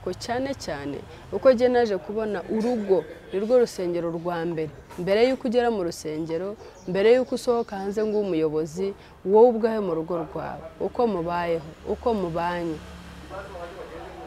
ko cyane cyane uko njye naje kubona urugo nirwo rusengero rwa mbere y'uko ugera mu rusengero, mbere y'uko usohoka hanze ngo umuyobozi, wowe ubwawe mu rugo rwawe uko mubayeho, uko mubanye,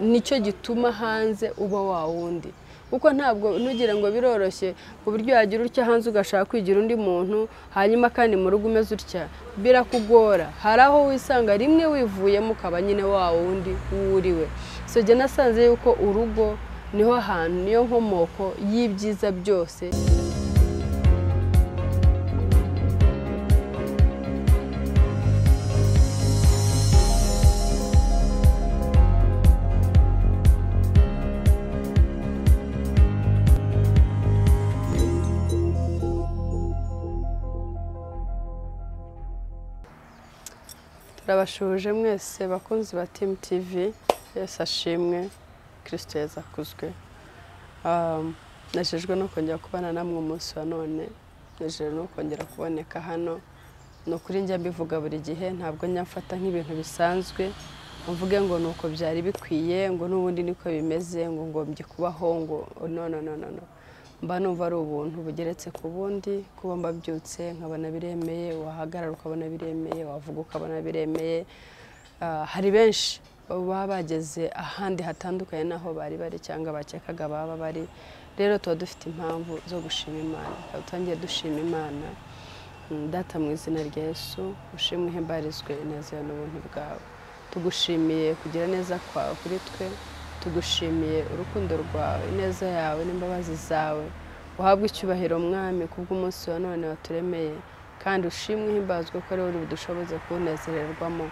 nicyo gituma hanze uba wa wundi. Kuko ntabwo nugira ngo biroroshye ku buryo yagira utya hanze ugashaka kwigira undi muntu, hanyuma kandi mu rugo umeze utya birakugora. Hari aho wisanga rimwe wivuyemo ukaba nyine wa wundi wuriwe. So jye nasanze yuko urugo niho hantu, niyo nkomoko y'ibyiza byose. Turabashuje mwese bakunzi ba Team TV, Yesu ashimwe, Kristo Yesu akuzwe. Najejwe no kongera kubana namwe umunsi wa none, najejwe no kongera kuboneka hano. No kuri njya mbivuga buri gihe, ntabwo nyafata nk'ibintu bisanzwe, mvuge ngo nuko byari bikwiye, ngo n'ubundi niko bimeze, ngo ngombye kubaho, ngo no. Mba numva ari ubuntu bugeretse ku bundi, kuba mbabyutse nkabona biremeye, wahagarara ukabona biremeye, wavuga ukabona biremeye. Hari benshi baba bageze ahandi hatandukanye naho bari bari cyangwa bakekaga baba bari. Rero tuba dufite impamvu zo gushima Imana. Tutangiye dushima Imana. Data mu izina rya Yesu, ushimwe uhimbarizwe ineza n'ubuntu bwawe. Tugushimiye kugira neza kwawe kuri twe. Tugushimiye urukundo rwawe, ineza yawe n'imbabazi zawe. Uhabwe icyubahiro mwami kubw'umunsi wa none waturemeye, kandi ushimwe uhimbazwe ko ari wowe budushoboze kunezererwamo.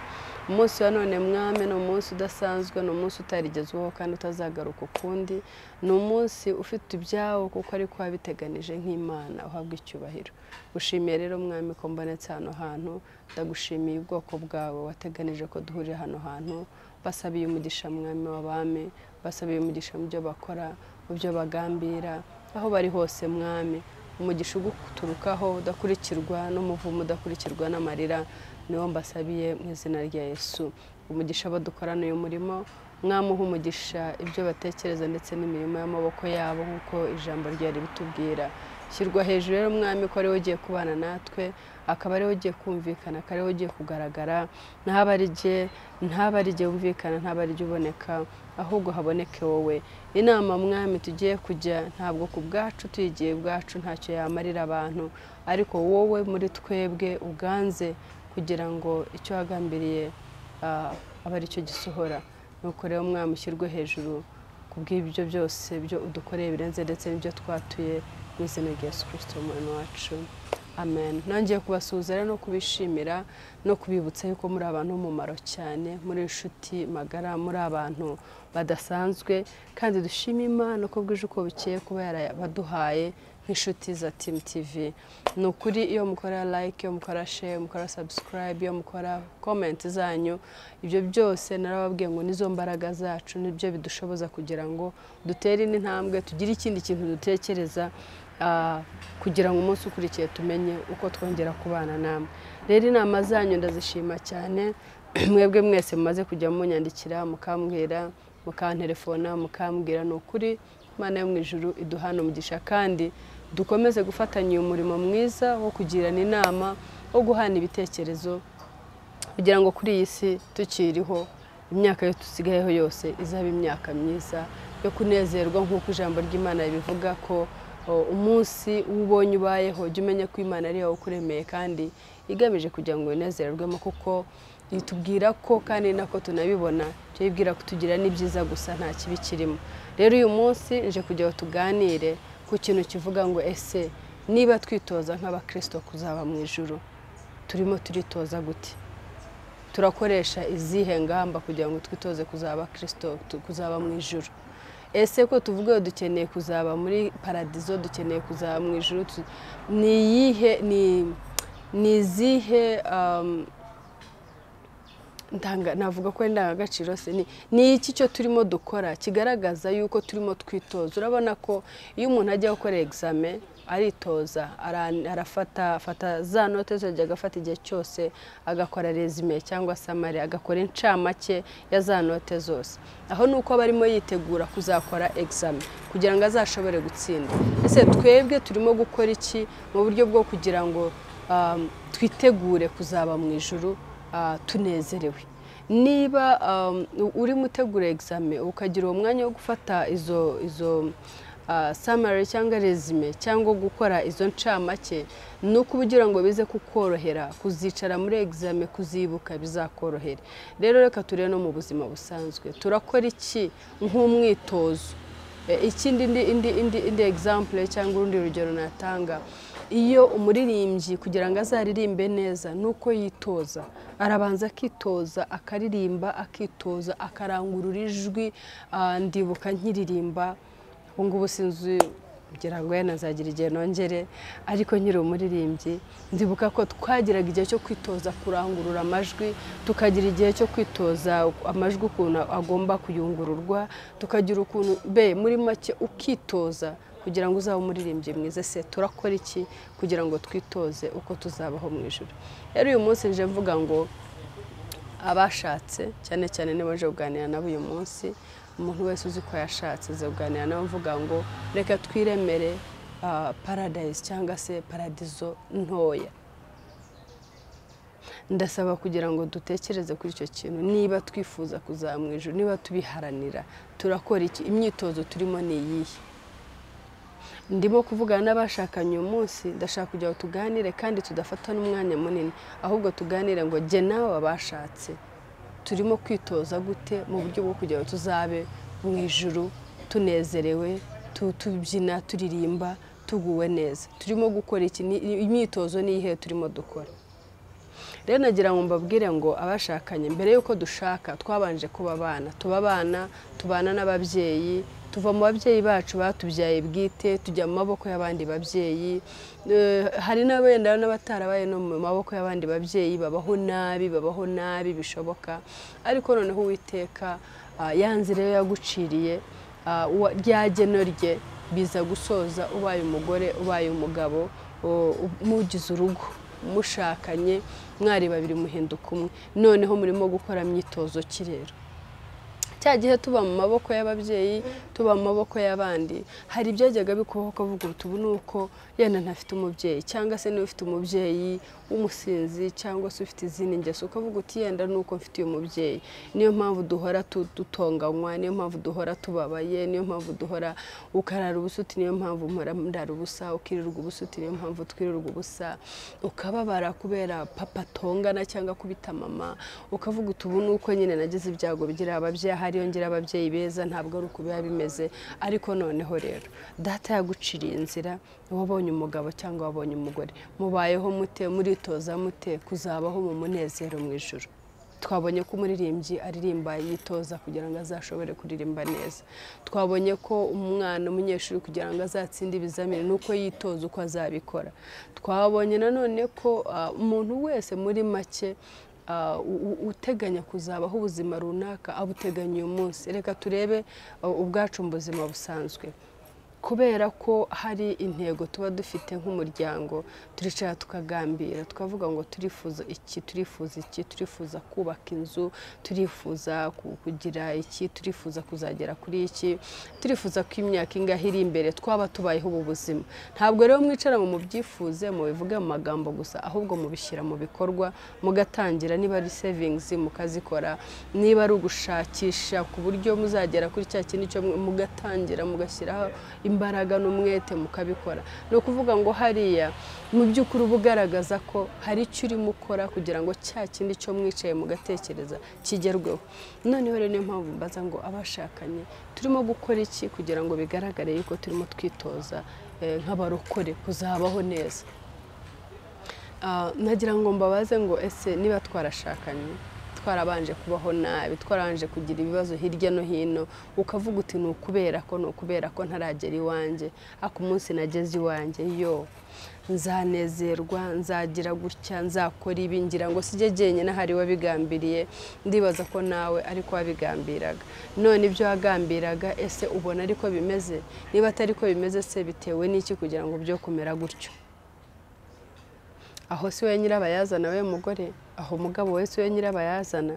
Umunsi wa none mwami ni umunsi udasanzwe, ni umunsi utarigezweho kandi utazagaruka ukundi. Ni umunsi ufite ibyawo kuko ari ko wabiteganije nk'Imana. Uhabwe icyubahiro. Ushimiye rero mwami ko mbonetse hano hantu. Ndagushimiye ubwoko bwawe wateganije ko duhurira hano hantu. Basabiye umugisha mwami w'abami, basabiye umugisha mu byo bakora, mu byo bagambira, aho bari hose mwami. Umugisha uguturukaho udakurikirwa n'umuvumo, udakurikirwa n'amarira, niwo mbasabiye mu izina rya Yesu. Umugisha badukorana uyu murimo, mwamuha umugisha ibyo batekereza ndetse n'imirimo y'amaboko yabo nk'uko ijambo ryari bitubwira. Shyirwa hejuru rero mwami ko ari wowe ugiye kubana natwe, akaba ari wowe ugiye kumvikana, akaba ari wowe ugiye kugaragara. Ntabarige wumvikana, ntabarige uboneka, ahubwo haboneke wowe. Inama mwami tugiye kujya ntabwo ku bwacu tuyigiye bwacu ntacyo yamarira abantu, ariko wowe muri twebwe uganze kugira ngo icyo wagambiriye aba ari cyo gisohora. Nuko rero mwami ushyirwe hejuru kubw'ibyo byose byo udukoreye birenze ndetse n'ibyo twatuye mu izina rya Yesu Kristo umwami wacu. Amen. Nongeye kubasuhuza rero no kubishimira no kubibutsa yuko muri abantu b'umumaro cyane, muri inshuti magara, muri abantu badasanzwe, kandi dushima Imana ko bwije uko bukeye kuba yarabaduhaye nk'inshuti za Team TV. Ni ukuri iyo mukora like, iyo mukora share, mukora subscribe, iyo mukora comment zanyu, ibyo byose narababwiye ngo nizo mbaraga zacu, nibyo bidushoboza kugira ngo dutere intambwe, tugire ikindi kintu dutekereza, kugira ngo umunsi ukurikiye tumenye uko twongera kubana namwe. Rero inama zanyu ndazishima cyane, mwebwe mwese mumaze kujya munyandikira mukambwira, mukantelefona mukambwira. Ni ukuri Imana yo mu ijuru iduhana umugisha, kandi dukomeze gufatanya uyu murimo mwiza wo kugirana inama, wo guhana ibitekerezo, kugira ngo kuri iyi si tukiriho imyaka yo tusigayeho yose izaba imyaka myiza yo kunezerwa, nk'uko ijambo ry'Imana ribivuga ko umunsi ubonye ubayeho jya umenya ko Imana ari yawe ukuremeye kandi igamije kugira ngo unezererwemo, kuko itubwira ko kandi nako tunabibona cyo yibwira kutugira n'ibyiza gusa nta kibi kirimo. Rero uyu munsi nje kugira ngo tuganire ku kintu kivuga ngo ese niba twitoza nk'abakristo kuzaba mu ijuru, turimo turitoza gute? Turakoresha izihe ngamba kugira ngo twitoze kuzaba Kristo, kuzaba mu ijuru? Ese ko tuvuga dukeneye kuzaba muri paradizo, dukeneye kuzaba mu ijuru, ni izihe navuga ko indangagaciro se ni iki cyo turimo dukora kigaragaza yuko turimo twitoza. Urabona ko iyo umuntu ajya gukora examen aritoza, arafata za note zose, agafata igihe cyose agakora resume cyangwa summary, agakora incamake ya za note zose. Aho nuko barimo yitegura kuzakora examen kugira ngo azashobore gutsinda. Ese twebwe turimo gukora iki mu buryo bwo kugira ngo twitegure kuzaba mu ijuru tunezerewe? Niba uri mutegura examen ukagira uwo mwanya wo gufata izo summary cyangwa resume cyangwa gukora izo ncamake, nuko ubugira ngo bize kukorohera kuzicara muri examen, kuzibuka bizakorohera. Rero reka turebe no mu buzima busanzwe turakora iki nk'umwitozo. Ikindi indi example cyangwa urundi rugero natanga, iyo umuririmbyi kugira ngo azaririmbe neza nuko yitoza, arabanza akitoza, akaririmba, akitoza, akarangurura ijwi. Ndibuka nkiririmba, ubu ngubu sinzi ngira ngo nazagira igihe nongere, ariko nkiri umuririmbyi ndibuka ko twagiraga igihe cyo kwitoza kurangurura amajwi, tukagira igihe cyo kwitoza amajwi ukuntu agomba kuyungururwa, tukagira ukuntu muri make ukitoza kugira ngo uzabe umuririmbyi mwiza. Se turakora iki kugira ngo twitoze uko tuzabaho mu ijuru? Rero uyu munsi nje mvuga ngo abashatse cyane cyane niba nje kuganira nabo uyu munsi, umuntu wese uzi ko yashatse ze kuganira nawe mvuga ngo reka twiremere paradise cyangwa se paradizo ntoya. Ndasaba kugira ngo dutekereze kuri icyo kintu. Niba twifuza kuzaba mu ijuru, niba tubiharanira, turakora iki? Imyitozo turimo ni iyihe? Ndimo kuvugana n'abashakanye uyu munsi, ndashaka kugira ngo tuganire kandi tudafata n'umwanya munini, ahubwo tuganire ngo jye nawe abashatse turimo kwitoza gute mu buryo bwo kugira ngo tuzabe mu ijuru tunezerewe, tubyina, turirimba, tuguwe neza. Turimo gukora iki? Imyitozo ni iyihe turimo dukora? Rero nagira ngo mbabwire ngo abashakanye mbere yuko dushaka twabanje kuba abana, tubana n'ababyeyi, tuva mu babyeyi bacu batubyaye bwite tujya mu maboko y'abandi babyeyi. Hari n'abenda n'abatarabaye no mu maboko y'abandi babyeyi, babaho nabi bishoboka, ariko noneho Uwiteka yanze rero yaguciriye rya geno rye biza gusoza ubaye umugore, ubaye umugabo, mugize urugo, mushakanye, mwari babiri muhinduka umwe. Noneho murimo gukora myitozo ki rero? Cya gihe tuba mu maboko y'ababyeyi, tuba mu maboko y'abandi, hari ibyajyaga bikubaho ukavuga uti ubu nuko yenda ntafite umubyeyi, cyangwa se niba ufite umubyeyi w'umusinzi cyangwa se ufite izindi ngeso ukavuga uti yenda nuko mfite uyu mubyeyi, niyo mpamvu duhora dutonganywa, niyo mpamvu duhora tubabaye, niyo mpamvu duhora ukarara ubusuti, niyo mpamvu ndara ubusa, ukirirwa ubusuti, niyo mpamvu twirirwa ubusa, ukababara kubera papa tongana cyangwa kubita mama, ukavuga uti ubu nuko nyine nagize ibyago bigira ababyeyi, hariyo ngira ababyeyi beza, ntabwo ari uko biba bimeze. Ariko noneho rero data yaguciriye inzira, wabonye umugabo cyangwa wabonye umugore, mubayeho mute, muritoza mute kuzabaho mu munezero mu ijuru? Twabonye ko umuririmbyi aririmba yitoza kugira ngo azashobore kuririmba neza. Twabonye ko umwana umunyeshuri kugira ngo azatsinde ibizamini nuko yitoza uko azabikora. Twabonye nanone ko umuntu wese muri make uteganya kuzabaho ubuzima runaka abuteganya uyu munsi. Reka turebe ubwacu mu buzima busanzwe. Kubera ko hari intego tuba dufite nk'umuryango, turicara tukagambira, tukavuga ngo turifuza iki, turifuza kubaka inzu, turifuza kugira iki, turifuza kuzagera kuri iki, turifuza ko imyaka ingahe iri imbere twaba tubayeho ubu buzima. Ntabwo rero mwicara mu mubyifuze, mubivuge mu magambo gusa, ahubwo mubishyira mu bikorwa, mugatangira. Niba ari savings mukazikora, niba ari ugushakisha ku buryo muzagera kuri cya kintu cyo mugatangira, mugashyiraho imbaraga n'umwete mukabikora. No kuvuga ngo hariya mu by'ukuri ubugaragaza ko hari icyo urimo ukora kugira ngo cya kindi cyo mwicaye mugatekereza kigerweho. Noneho rero niyo mpamvu mbaza ngo abashakanye turimo gukora iki kugira ngo bigaragare yuko turimo twitoza nk'abarokore kuzabaho neza. Nagira ngo mbabaze ngo ese niba twarashakanye twarabanje kubaho nabi, twarabanje kugira ibibazo hirya no hino, ukavuga uti ni ukubera ko ntaragera iwanjye, ariko umunsi nageze iwanjye yo nzanezerwa, nzagira gutya, nzakora ibi, ngira ngo sijye jyenyine hari wabigambiriye, ndibaza ko nawe ariko wabigambiraga. None ibyo wagambiraga ese ubona ariko bimeze? Niba atari ko bimeze se bitewe n'iki kugira ngo byo kumera gutyo? Aho si we nyirabayazana we mugore, aho umugabo we si we nyirabayazana.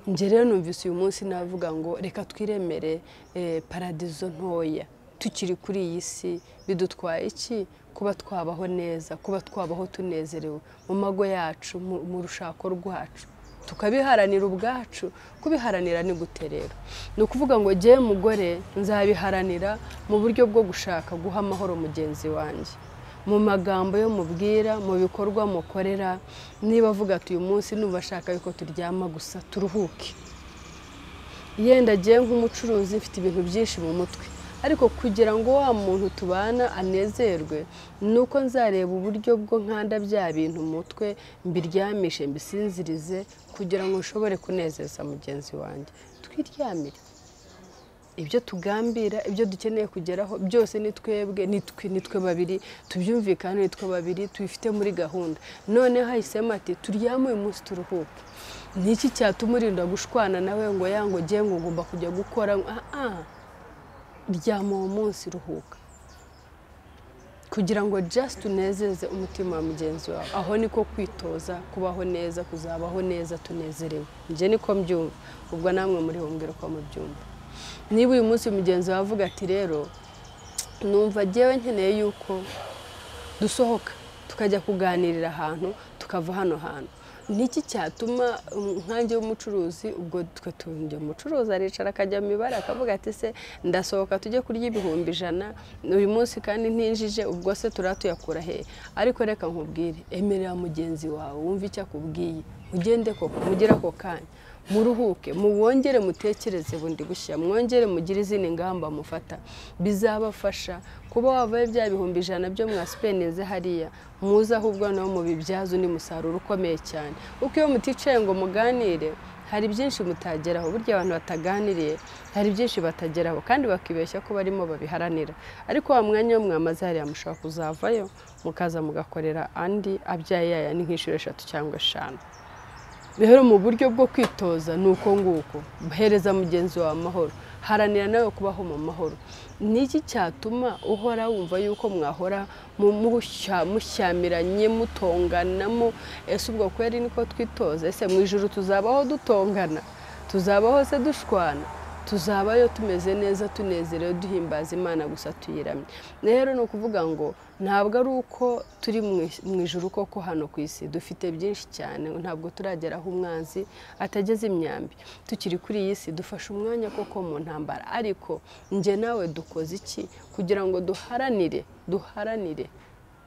Nje rero numvise uyu munsi navuga ngo reka twiremere paradizo ntoya tukiri kuri iyi si. Bidutwaye iki kuba twabaho neza, kuba twabaho tunezerewe mu mago yacu, mu rushako rwacu, tukabiharanira ubwacu. Kubiharanira ni gute rero? Ni ukuvuga ngo jye mugore nzabiharanira mu buryo bwo gushaka guha amahoro mugenzi wanjye, mu magambo yo mubwira, mu bikorwa mukorera. Niba avuga ati uyu munsi numva ashaka yuko turyama gusa turuhuke, yenda jye nk'umucuruzi mfite ibintu byinshi mu mutwe, ariko kugira ngo wa muntu tubana anezerwe, nuko nzareba uburyo bwo nkanda bya bintu mu mutwe, mbiryamishe, mbisinzirize, kugira ngo nshobore kunezeza mugenzi wanjye. Twiryamire. Ibyo tugambira, ibyo dukeneye kugeraho byose ni twebwe, nitwe babiri tubyumvikana, nitwe babiri tubifite muri gahunda. None hahisemo ati turyame uyu munsi turuhuke. Niki cyatuma urinda gushwana nawe ngo yango jye ngo ngomba kujya gukora? Ryama uwo munsi, ruhuka, kugira ngo just tunezeze umutima wa mugenzi wawe. Aho niko kwitoza kubaho neza, kuzabaho neza tunezerewe. Nje niko mbyumva, ubwo namwe muri bumbwira ko mubyumva. Niba uyu munsi mugenzi wawe avuga ati rero numva jyewe nkeneye yuko dusohoka tukajya kuganirira ahantu, tukava hano hantu, niki cyatuma nkanjye w'umucuruzi, ubwo twe tunjye umucuruzi aricara akajya mu mibare akavuga ati se ndasohoka tujye kurya ibihumbi 100 uyu munsi kandi ntinjije, ubwo se turatuyakura he? Ariko reka nkubwire, emerera mugenzi wawe, wumva icyo akubwiye, ugende koko mugira ko kanya, muruhuke, muwongere mutekereze bundi bushya, mwongere mugire izindi ngamba mufata, bizabafasha kuba wavaye bya bihumbi 100 byo mwaspeneze hariya, muza ahubwo naho mubibyaza undi musaruro ukomeye cyane. Uko iyo muticaye ngo muganire, hari byinshi mutageraho. Burya abantu bataganiriye hari byinshi batageraho, kandi bakibeshya ko barimo babiharanira. Ariko wa mwanya wo mwamaze hariya mushobora kuzavayo mukaza mugakorera andi abyaye yaya ni nk'inshuro 3 cyangwa 5. Rero mu buryo bwo kwitoza nuko nguko, hereza mugenzi wawe amahoro, haranira nawe kubaho mu mahoro. Niki cyatuma uhora wumva yuko mwahora mushyamiranye, mutonganamo? Ese ubwo kweri niko twitoza? Ese mu ijuru tuzabaho dutongana? Tuzabaho se dushwana? Tuzabayo tumeze neza, tunezerewe, duhimbaza Imana gusa tuyiramye. Rero no kuvuga ngo ntabwo ari uko turi mu ijuru koko hano ku isi dufite byinshi cyane, ntabwo turageraho umwanzi atageze imyambi. Tukiri kuri iyi si dufashe umwanya koko mu ntambara, ariko nje nawe dukoze iki kugira ngo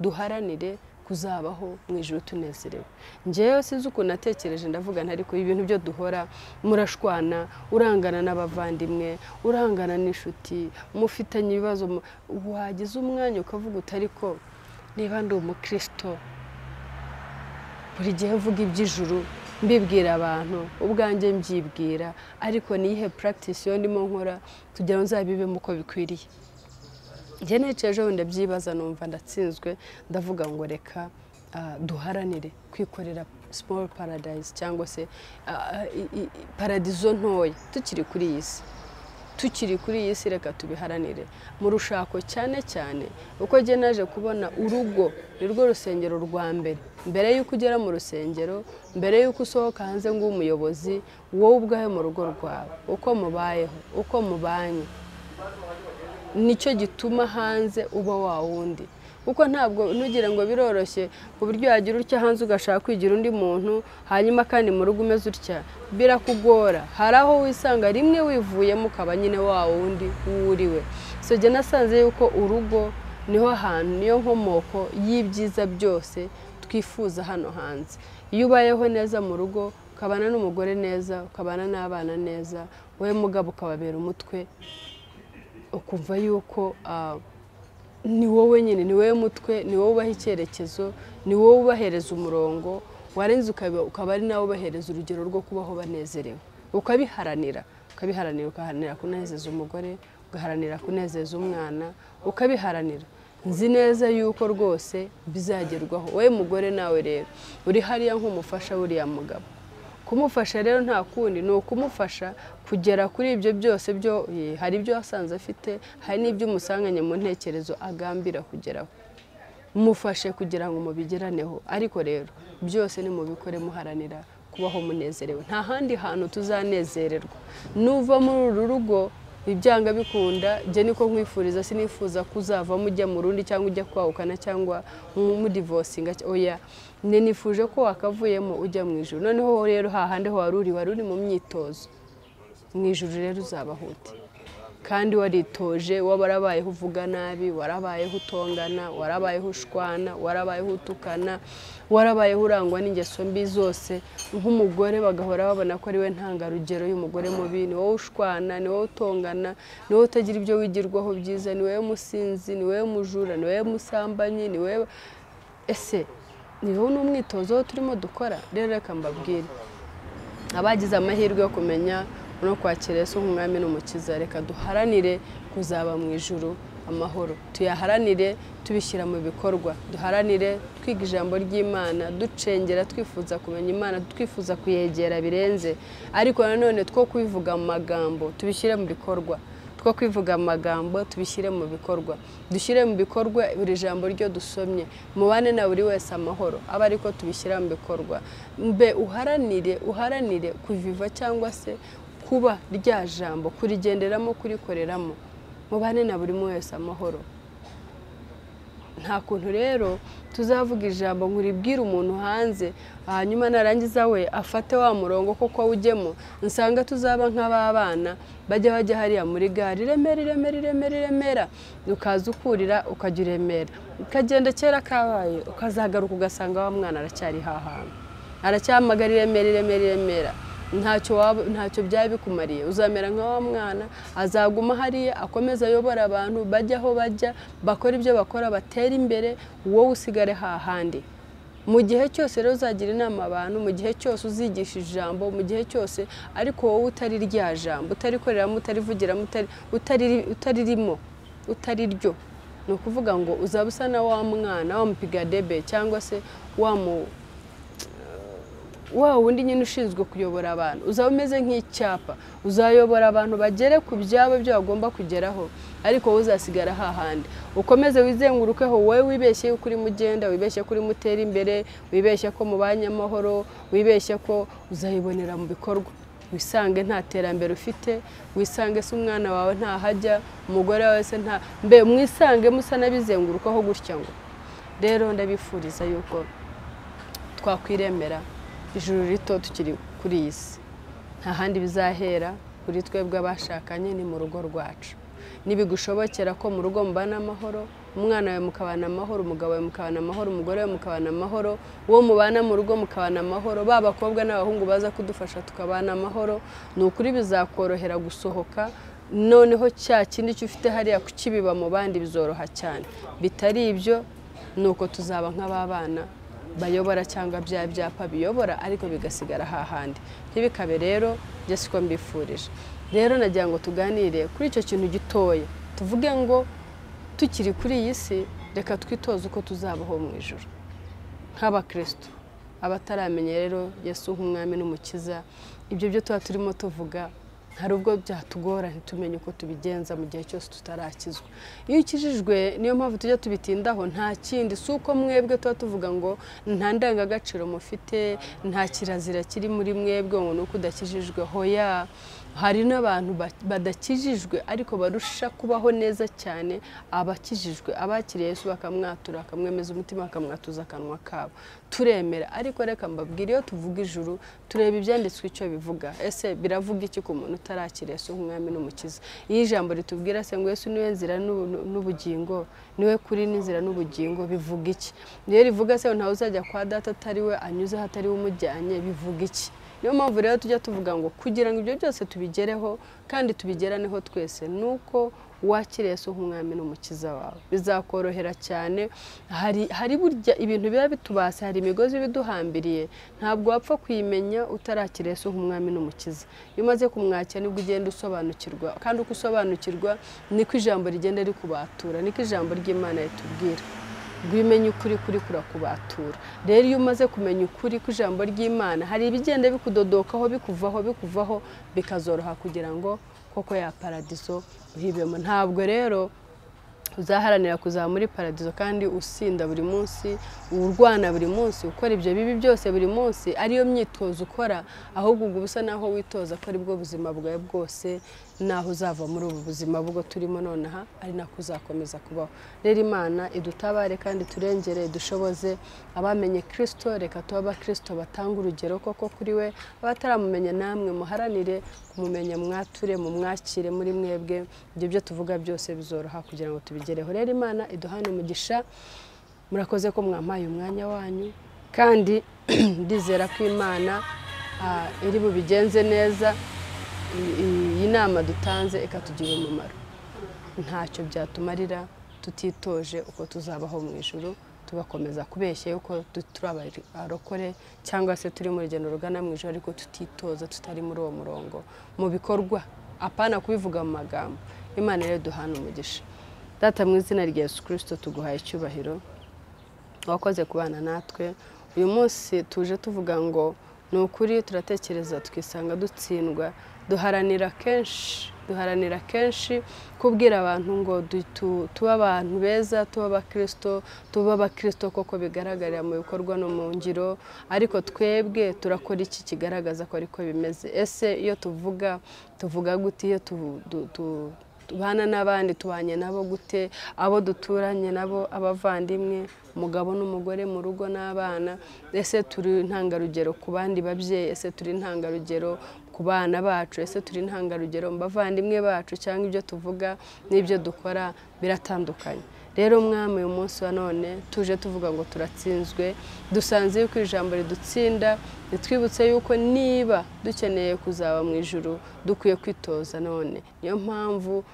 duharanire kuzabaho mu ijuru tunezerewe? Njewe sinzi uko natekereje, ndavuga ariko ibintu byo duhora murashwana, urangana n'abavandimwe, urangana n'inshuti, mufitanye ibibazo, wagize umwanya ukavuga utariko niba ndi umukristo buri gihe mvuga iby'ijuru, mbibwira abantu, ubwanjye mbyibwira, ariko niyihe practice yo ndimo nkora kugira ngo nzabibemo uko bikwiriye? Njye niceje wenda byibaza, numva ndatsinzwe, ndavuga ngo reka duharanire kwikorera small paradise, cyangwa se paradizo ntoya tukiri kuri iyi si. Reka tubiharanire mu rushako cyane cyane, uko jye naje kubona urugo nirwo rusengero rwa mbere yuko ugera mu rusengero, mbere yuko usohoka hanze ngo umuyobozi, wowe ubwawe mu rugo rwawe, uko mubayeho, uko mubanye, nicyo gituma hanze uba wa wundi. Kuko ntabwo ntugire ngo biroroshye ku buryo yagira utya hanze ugashaka kwigira undi muntu, hanyuma kandi mu rugo umeze utya, birakugora. Hari aho wisanga rimwe wivuyemo ukaba nyine wa wundi wuriwe. So jye nasanze yuko urugo niho hantu, niyo nkomoko y'ibyiza byose twifuza hano hanze. Iyo ubayeho neza mu rugo, ukabana n'umugore neza, ukabana n'abana neza, wowe mugabo ukababera umutwe, ukumva yuko ni wowe nyine, ni wowe mutwe, ni wowe ubaha icyerekezo, ni wowe ubahereza umurongo, warenze ukaba ari nawe ubahereza urugero rwo kubaho banezerewe, ukabiharanira ugaharanira kunezeza umugore, ugaharanira kunezeza umwana, ukabiharanira. Nzi neza yuko rwose bizagerwaho. Wowe mugore nawe rero uri hariya nk'umufasha buriya mugabo, kumufasha rero nta kundi ni ukumufasha kugera kuri ibyo byose byo hari ibyo wasanze afite, hari n'ibyo umusanganye mu ntekerezo agambira kugeraho. Mufashe kugira ngo mubigeraneho, ariko rero byose ni mubikore muharanira kubaho munezerewe. Nta handi hantu tuzanezererwa. Nuva muri uru rugo ibyanga bikunda, je niko nkwifuriza, sinifuza kuzava mujya mu rundi cyangwa ujya kwahukana cyangwa mu divorcinga. Oya, nifuje ko wakavuyemo ujya mu ijuru. Noneho rero hahande ho waruri mu myitozo, mu ijuru rero uzabahute. Kandi waritoje, warabayeho uvuga nabi, warabayeho utongana, warabayeho ushwana, warabayeho utukana, warabayeho urangwa n'ingeso mbi zose. Nk'umugore bagahora babona ko ari we ntangarugero y'umugore mubi, ni wowe ushwana, ni wowe utongana, ni wowe utagira ibyo wigirwaho byiza, ni wowe musinzi, ni wowe mujura, ni wowe musambanyi, ni wowe ese ni wowe n'umwitozo turimo dukora. Rero reka mbabwire abagize amahirwe yo kumenya no kwakira Yesu nk'umwami n'umukiza, reka duharanire kuzaba mu ijuru amahoro, tuyaharanire tubishyira mu bikorwa, duharanire twiga ijambo ry'Imana, ducengera twifuza kumenya Imana, twifuza kuyegera birenze, ariko nanone two kubivuga mu magambo tubishyire mu bikorwa, two kwivuga amagambo tubishyire mu bikorwa, dushyire mu bikorwa buri jambo ryo dusomye, mubane na buri wese amahoro, aba ariko tubishyira mu bikorwa. Mbe uharanire kuviva cyangwa se kuba rya jambo, kurigenderamo, kurikoreramo, mubane na buri wese amahoro. Nta kuntu rero tuzavuga ijambo nkuribwira umuntu hanze, hanyuma narangiza we afate wa murongo koko ujyemo, nsanga tuzaba nk'ababana bajya hariya muri gare, Remera, ukaza ukurira ukajya uremera, ukagenda kera kabaye, ukazagaruka ugasanga wa mwana aracyari hahana, aracyamagara Remera. Ntacyo byaba bikumariye. Uzamera nka wa mwana, azaguma hariya akomeza ayobora abantu bajya aho bajya, bakora ibyo bakora, batera imbere, wowe usigare hahandi. Mu gihe cyose rero uzagira inama abantu, mu gihe cyose uzigisha ijambo, mu gihe cyose, ariko wowe utari rya jambo, utarikoreramo, utarivugiramo, utaririmo, utariryo, ni ukuvuga ngo uzaba usa na wa mwana wamupiga debe cyangwa se wa wundi nyine ushinzwe kuyobora abantu. Uzaba umeze nk'icyapa, uzayobora abantu bagere ku byabo byo bagomba kugeraho, ariko wowe uzasigara hahandi. Ukomeze wizengurukeho, wowe wibeshye yuko uri mugenda, wibeshye ko uri mutera imbere, wibeshye ko mubanye amahoro, wibeshye ko uzayibonera mu bikorwa. Wisange nta terambere ufite, wisange se umwana wawe ntahajya, umugore wawe se nta, mbe mwisange musa nabizengurukaho gutya ngo. Rero ndabifuriza yuko twakwiremera ijuru rito tukiri kuri iyi si. Nta handi bizahera kuri twebwe abashakanye, ni mu rugo rwacu. Nibigushobokera ko mu rugo mubana amahoro, umwana wawe mukabana amahoro, umugabo wawe mukabana amahoro, umugore wawe mukabana amahoro, uwo mubana mu rugo mukabana amahoro, b'abakobwa n'abahungu baza kudufasha tukabana amahoro, ni ukuri bizakorohera gusohoka. Noneho cya kindi cyufite hariya kukibiba mu bandi bizoroha cyane. Bitari ibyo nuko tuzaba nk'ababana bayobora cyangwa bya byapa biyobora, ariko bigasigara hahandi. Ntibikabe rero byo siko mbifurije. Rero nagira ngo tuganire kuri icyo kintu gitoya, tuvuge ngo tukiri kuri iyi si, reka twitoze uko tuzabaho mu ijuru nk'abakristo. Abataramenya rero Yesu nk'umwami n'umukiza, ibyo byo tuba turimo tuvuga hari ubwo byatugora ntitumenye uko tubigenza mu gihe cyose tutarakizwa. Iyo ukijijwe, niyo mpamvu tujya tubitindaho, nta kindi, si uko mwebwe tuba tuvuga ngo nta ndangagaciro mufite, nta kirazira kiri muri mwebwe ngo nuko udakijijwe. Hoya, hari n'abantu badakijijwe ariko barusha kubaho neza cyane abakijijwe, abakiriye Yesu bakamwatura, akamwemeza umutima, akamwatuza akanwa kabo. Turemera, ariko reka mbabwire, iyo tuvuga ijuru tureba ibyanditswe icyo bivuga. Ese biravuga iki ku muntu utarakira Yesu nk'umwami n'umukiza? Iyo ijambo ritubwira se ngo Yesu niwe nzira n'ubugingo, niwe kuri n'inzira n'ubugingo, bivuga iki? Niyo rivuga se ntawe uzajya kwa data atari we anyuze hatari we umujyanye, bivuga iki? niyo mpamvu rero tujya tuvuga ngo kugira ngo ibyo byose tubigereho kandi tubigeraneho twese nuko wakira Yesu nk'umwami n'umukiza wawe bizakorohera cyane. Hari burya ibintu biba bitubase, hari imigozi biduhambiriye, ntabwo wapfa kuyimenya utarakira Yesu nk'umwami n'umukiza. Iyo umaze kumwakira nibwo ugenda usobanukirwa, kandi uko usobanukirwa niko ijambo rigenda rikubatura, niko ijambo ry'Imana ritubwira ngo umenye ukuri kuri kurakubatura. Rero iyo umaze kumenya ukuri ku ijambo ry'Imana, hari ibigenda bikudodokaho bikuvaho bikazoroha kugira ngo koko ya paradizo uhibemo. Ntabwo rero uzaharanira kuzaba muri paradizo kandi usinda buri munsi, urwana buri munsi, ukora ibyo bibi byose buri munsi, ariyo myitozo ukora, ahubwo ubwo ubusa naho witoza ko ari bwo buzima bwawe bwose, naho uzava muri ubu buzima bwo turimo nonaha ari nako uzakomeza kubaho. Rero Imana idutabare kandi turengere, dushoboze abamenye Kristo, reka tuba abakristo batanga urugero koko kuri we. Abataramumenya namwe muharanire kumumenya, mwature mu mwakire muri mwebwe, ibyo byo tuvuga byose bizoroha kugira ngo tubigereho. Rero Imana iduhane umugisha, murakoze ko mwampaye umwanya wanyu, kandi ndizera ko Imana iri bubigenze neza. Iyi nama dutanze ikatugira umumaro, ntacyo byatumarira tutitoje uko tuzabaho mu ijuru, tugakomeza kubeshya yuko turi abarokore cyangwa se turi mu rugendo rugana mu ijuru, ariko tutitoza, tutari muri uwo murongo mu bikorwa, apana kubivuga mu magambo. Imana rero duhana umugisha. Data, mu izina rya Yesu Kristo tuguhaye icyubahiro, wakoze kubana natwe uyu munsi. Tuje tuvuga ngo ni ukuri, turatekereza tukisanga dutsindwa, duharanira kenshi kubwira abantu ngo tuba abantu beza, tuba abakristo koko bigaragarira mu bikorwa no mu ngiro, ariko twebwe turakora iki kigaragaza ko ariko bimeze? Ese iyo tuvuga gute? Iyo tubana n'abandi tubanye nabo gute? Abo duturanye nabo, abavandimwe, umugabo n'umugore mu rugo n'abana, ese turi intangarugero ku bandi babyeyi? Ese turi intangarugero ku bana bacu? Ese turi intangarugero mu bavandimwe bacu? Cyangwa ibyo tuvuga n'ibyo dukora biratandukanye? Rero Mwami, uyu munsi wa none tuje tuvuga ngo turatsinzwe, dusanze yuko ijambo ridutsinda, nitwibutse yuko niba dukeneye kuzaba mu ijuru dukwiye kwitoza none. Niyo mpamvu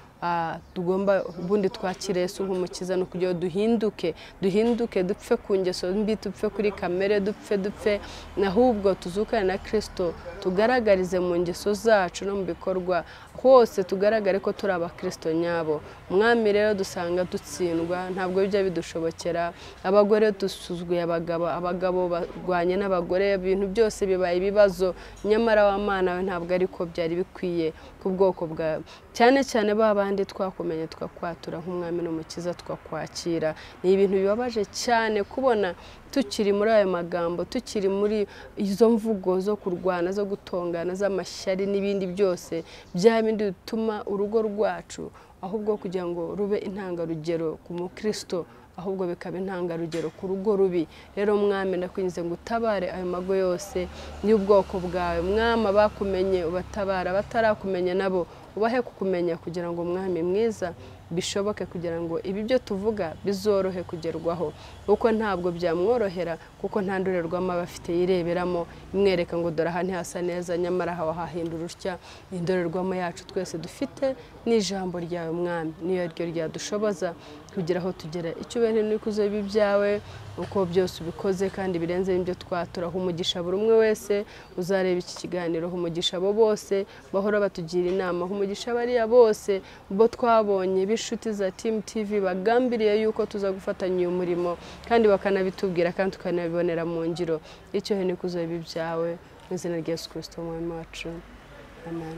tugomba ubundi twakire Yesu nk'umukiza, no kugira duhinduke, dupfe ku ngeso mbi, dupfe kuri kamere, dupfe, ahubwo tuzukane na Kristo, tugaragarize mu ngeso zacu no mu bikorwa hose, tugaragare ko turi abakristo nyabo. Mwami, rero dusanga dutsindwa, ntabwo bijya bidushobokera. Abagore dusuzuguye abagabo barwanye n'abagore, ibintu byose bibaye ibibazo, nyamara wa Mana we ntabwo ariko byari bikwiye ku bwoko bwawe. Cyane cyane babandi twakumenye tukakwatura nk'umwami n'umukiza, tukakwakira. Ni ibintu bibabaje cyane kubona tukiri muri ayo magambo, tukiri muri izo mvugo zo kurwana, zo gutongana, z'amashyari n'ibindi byose, bya bindi bituma urugo rwacu ahubwo kugira ngo rube intangarugero ku mukristo, ahubwo bikaba intangarugero ku rugo rubi. Rero Mwami, ndakwinginze ngo utabare ayo mago yose y'ubwoko bwawe. Mwami, abakumenye ubatabara, batarakumenya nabo ubahe kukumenya, kugira ngo Mwami mwiza bishoboke, kugira ngo ibi byo tuvuga bizorohe kugerwaho, kuko ntabwo byamworohera, kuko nta ndorerwamo abafite yireberamo imwereka ngo dore aha ntihasa neza, nyamara hawa hahindura utya. Indorerwamo yacu twese dufite n'ijambo ryawe Mwami, niyo ryo ryadushoboza kugira aho tugera. Icyubahiro n'ikuzo bibi byawe, uko byose ubikoze kandi birenze n'ibyo twatura. Umugisha buri umwe wese uzareba iki kiganiro, umugisha abo bose bahora batugira inama, umugisha bariya bose bo twabonye b'inshuti za Team TV bagambiriye yuko tuza gufatanya uyu murimo, kandi bakanabitubwira kandi tukanabibonera mu ngiro. Icyubahiro n'ikuzo bibi byawe, mu izina rya Yesu Kristo umwami wacu, amen.